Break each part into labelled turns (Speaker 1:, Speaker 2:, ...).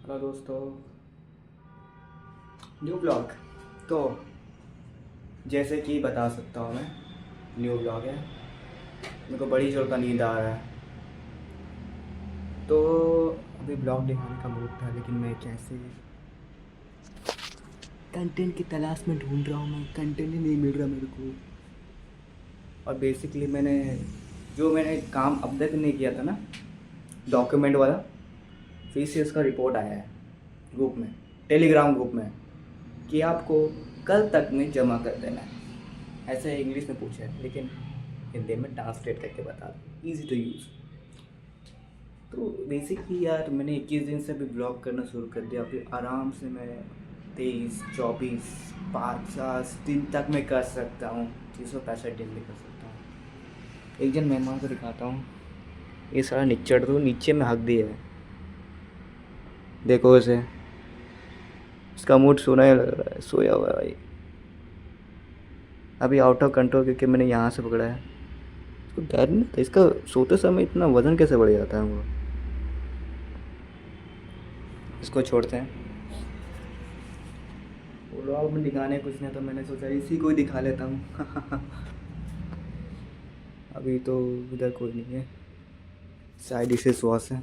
Speaker 1: Hello दोस्तों, new blog. तो जैसे कि बता सकता हूँ मैं, न्यू ब्लॉग है। मेरे को बड़ी जोर का नींद आ रहा है, तो अभी ब्लॉग दिखाने का मूड था, लेकिन मैं कैसे कंटेंट की तलाश में ढूंढ रहा हूँ। मैं कंटेंट ही नहीं मिल रहा मेरे को। और बेसिकली मैंने काम अपडेट नहीं किया था ना, डॉक्यूमेंट वाला, फिर से उसका रिपोर्ट आया है ग्रुप में, टेलीग्राम ग्रुप में, कि आपको कल तक में जमा कर देना है। ऐसे इंग्लिश में पूछा है, लेकिन हिंदी में ट्रांसलेट करके बता दो, ईजी टू यूज़। तो बेसिकली यार, मैंने 21 दिन से भी ब्लॉग करना शुरू कर दिया। अभी आराम से मैं 23, 24, 50 दिन तक मैं कर सकता हूँ। 365 दिन भी कर सकता हूँ। एक दिन मेहमान को दिखाता हूँ, ये सारा निच्चड़ तो नीचे में हक दिया है, देखो इसे। इसका मूड सोना ही लग रहा है, सोया हुआ है भाई। अभी आउट ऑफ कंट्रोल क्योंकि मैंने यहाँ से पकड़ा है। इसको डर नहीं था, इसका सोते समय इतना वजन कैसे बढ़ जाता है हमको। इसको छोड़ते हैं। व्लॉग में दिखाने कुछ नहीं, तो मैंने सोचा इसी को ही दिखा लेता हूँ। अभी तो इधर कोई नहीं है, साइड डिशेस वॉश है।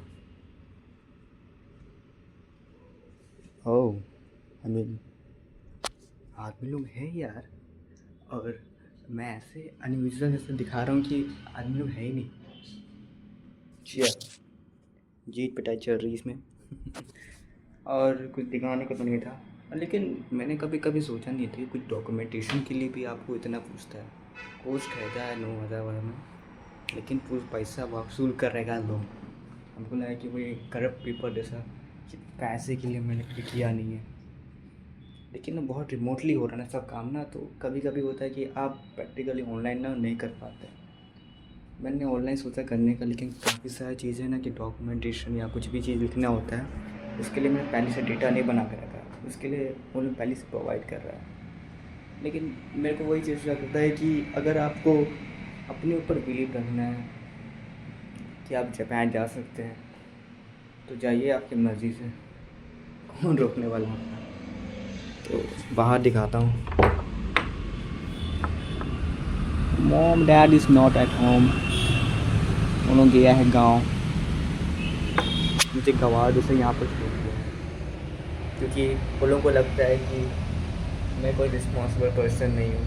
Speaker 1: ओह, आई मीन आदमी लोग हैं यार। और मैं ऐसे अनयूजुअल जैसे दिखा रहा हूँ कि आदमी लोग है ही नहीं। जीत पिटाई चल रही इसमें। और कुछ दिखाने को तो नहीं था, लेकिन मैंने कभी कभी सोचा नहीं था कि कुछ डॉक्यूमेंटेशन के लिए भी आपको इतना पूछता है। पोस्ट कहता है 9,000 वाला में, लेकिन पैसा वसूल कर रहेगा लोग। हमको लगा कि वही करप्ट पेपर जैसा, कि पैसे के लिए मैंने कुछ किया नहीं है। लेकिन बहुत रिमोटली हो रहा है ना सब काम ना, तो कभी कभी होता है कि आप प्रैक्टिकली ऑनलाइन ना नहीं कर पाते। मैंने ऑनलाइन सोचा करने का, लेकिन काफ़ी सारी चीज़ें ना कि डॉक्यूमेंटेशन या कुछ भी चीज़ लिखना होता है, उसके लिए मैंने पहले से डेटा नहीं बना के रखा है। उसके लिए वो लोग पहले से प्रोवाइड कर रहा है। लेकिन मेरे को वही चीज़ लगता है कि अगर आपको अपने ऊपर बिलीव रखना है कि आप जापान जा सकते हैं, तो जाइए आपकी मर्ज़ी से, कौन रोकने वाला है। तो बाहर दिखाता हूँ। Mom dad is not at home, वो लोग गया है गाँव। मुझे गंवार जैसे यहाँ पर छोड़ दिया है, क्योंकि वो लोगों को लगता है कि मैं कोई रिस्पॉन्सिबल पर्सन नहीं हूँ,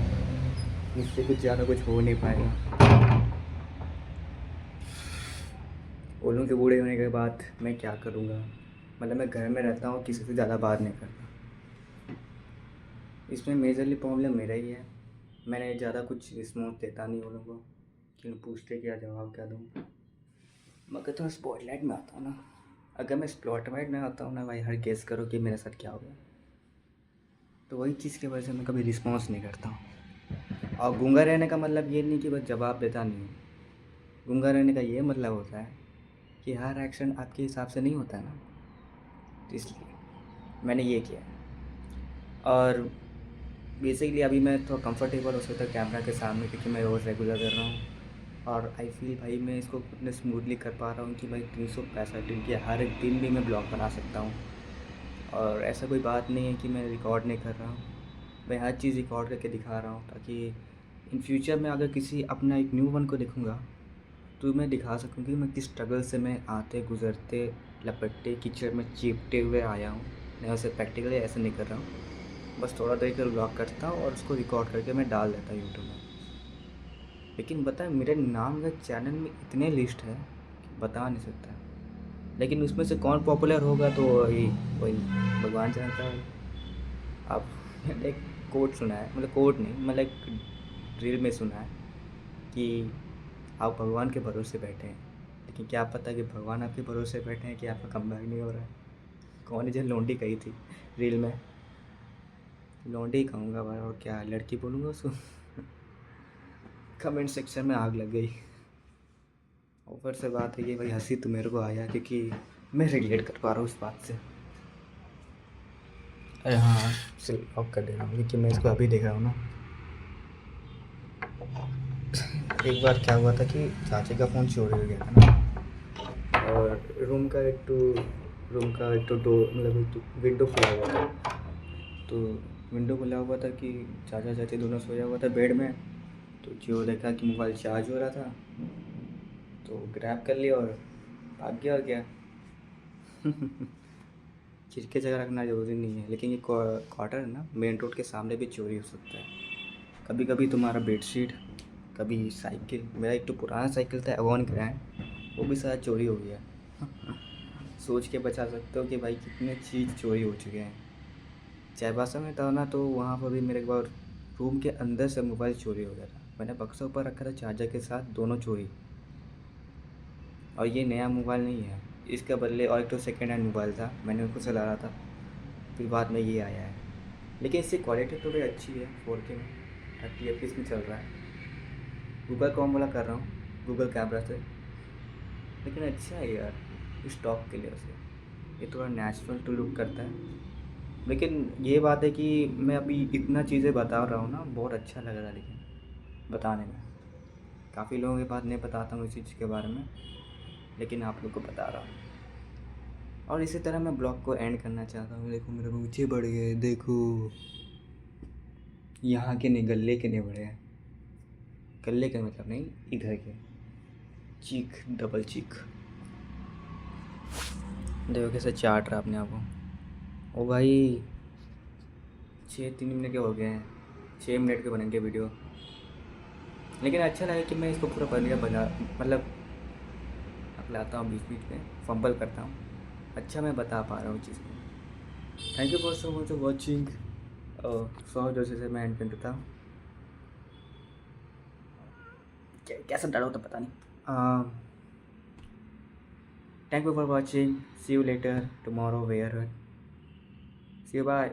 Speaker 1: मुझसे कुछ ज़्यादा कुछ हो नहीं पाएगा। वो लोगों के बूढ़े होने के बाद मैं क्या करूँगा। मतलब मैं घर में रहता हूँ, किसी से ज़्यादा बात नहीं करता। इसमें मेजरली प्रॉब्लम मेरा ही है। मैंने ज़्यादा कुछ रिस्पॉन्स देता नहीं वो लोगों को, कि पूछते क्या जवाब क्या दूँ। मगर तो स्पॉटलाइट में आता हूँ ना, अगर मैं स्पॉटलाइट में आता हूँ ना भाई, हर गेस करो कि मेरे साथ क्या हो गया। तो वही चीज़ की वजह से मैं कभी रिस्पॉन्स नहीं करता हूँ। और गूंगा रहने का मतलब ये नहीं कि बस जवाब देता नहीं हूँ। गूंगा रहने का ये मतलब होता है कि हर एक्शन आपके हिसाब से नहीं होता है ना, तो इसलिए मैंने ये किया है। और बेसिकली अभी मैं थोड़ा कंफर्टेबल हो सकता है कैमरा के सामने, क्योंकि मैं रोज़ रेगुलर कर रहा हूँ। और आई फील भाई मैं इसको इतने स्मूथली कर पा रहा हूँ कि भाई 365 दिन के हर एक दिन भी मैं ब्लॉग बना सकता हूँ। और ऐसा कोई बात नहीं है कि मैं रिकॉर्ड नहीं कर रहा हूँ, मैं हर चीज़ रिकॉर्ड करके दिखा रहा हूँ, ताकि इन फ्यूचर में अगर किसी अपना एक न्यू वन को देखूँगा तो मैं दिखा सकूँ कि मैं किस स्ट्रगल से मैं आते गुज़रते लपटते कीचड़ में चिपटे हुए आया हूँ। मैं वैसे प्रैक्टिकली ऐसे नहीं कर रहा हूँ, बस थोड़ा देर कर ब्लॉग करता हूँ और उसको रिकॉर्ड करके मैं डाल देता हूँ यूट्यूब में। लेकिन बताए मेरे नाम का चैनल में इतने लिस्ट है कि बता नहीं सकता। लेकिन उसमें से कौन पॉपुलर होगा तो वही वही भगवान जानता है। आप मैंने एक कोट सुना है, मतलब कोट नहीं, मतलब एक रील में सुना है कि आप भगवान के भरोसे बैठे हैं, लेकिन क्या पता कि भगवान आपके भरोसे बैठे हैं कि आपका कमबैक नहीं हो रहा है। कौन है जो लौंडी कही थी रील में, लौंडी ही कहूँगा भाई, और क्या लड़की बोलूँगा उसको। कमेंट सेक्शन में आग लग गई। ऊपर से बात है कि भाई हंसी तो मेरे को आया, क्योंकि मैं रिलेट कर पा रहा हूँ इस बात से। अरे हाँ, सिर्फ ऑफ कर दे रहा हूँ क्योंकि मैं इसको अभी देख रहा हूँ ना। एक बार क्या हुआ था कि चाचे का फ़ोन चोरी हो गया था ना, और रूम का एक तो रूम का एक तो डोर मतलब एक तो विंडो खुला हुआ था, तो विंडो खुला हुआ था कि चाचा चाची दोनों सोया हुआ था बेड में। तो जियो देखा कि मोबाइल चार्ज हो रहा था, तो ग्रैब कर लिया और भाग गया और क्या। खिड़की जगह रखना ज़रूरी नहीं है, लेकिन ये क्वार्टर है ना, मेन रोड के सामने भी चोरी हो सकता है। कभी कभी तुम्हारा बेडशीट, कभी साइकिल, मेरा एक तो पुराना साइकिल था एवॉन ग्रैंड, वो भी शायद चोरी हो गया। सोच के बचा सकते हो कि भाई कितने चीज़ चोरी हो चुके हैं। चाईबासा में था ना, तो वहाँ पर भी मेरे एक बार रूम के अंदर से मोबाइल चोरी हो गया था। मैंने बक्सा ऊपर रखा था चार्जर के साथ, दोनों चोरी। और ये नया मोबाइल नहीं है, इसके बदले और एक तो सेकेंड हैंड मोबाइल था, मैंने उसको चला रहा था, फिर बाद में ये आया है। लेकिन इसकी क्वालिटी थोड़ी अच्छी है, 4K में 30 FPS में चल रहा है। गूगल क्रोम वाला कर रहा हूँ, गूगल कैमरा से, लेकिन अच्छा है यार स्टॉक के लिए से। ये थोड़ा नेचुरल टू लुक करता है। लेकिन ये बात है कि मैं अभी इतना चीज़ें बता रहा हूँ ना, बहुत अच्छा लग रहा है लेकिन बताने में। काफ़ी लोगों के पास नहीं बताता हूँ इस चीज़ के बारे में, लेकिन आप लोग को बता रहा हूँ। और इसी तरह मैं ब्लॉग को एंड करना चाहता हूँ। देखो मेरे ऊँचे बढ़ गए, देखो यहाँ के नहीं, गले के नहीं बढ़े हैं। गले का मतलब नहीं, इधर के चीक, डबल चीक। देखो कैसे चाट रहा अपने आप को। ओ भाई 3 मिनट के हो गए हैं, 6 मिनट के बनेंगे वीडियो। लेकिन अच्छा लगा कि मैं इसको पूरा बढ़िया बना, मतलब अकलाता हूँ, बीच बीच में फंबल करता हूँ। अच्छा मैं बता पा रहा हूँ चीज़ को। Thank you for so much watching. सौ जैसे से मैं एंड कर देता हूँ। कैसा डालो तो पता नहीं। Thank you for watching, see you later tomorrow where, see you bye.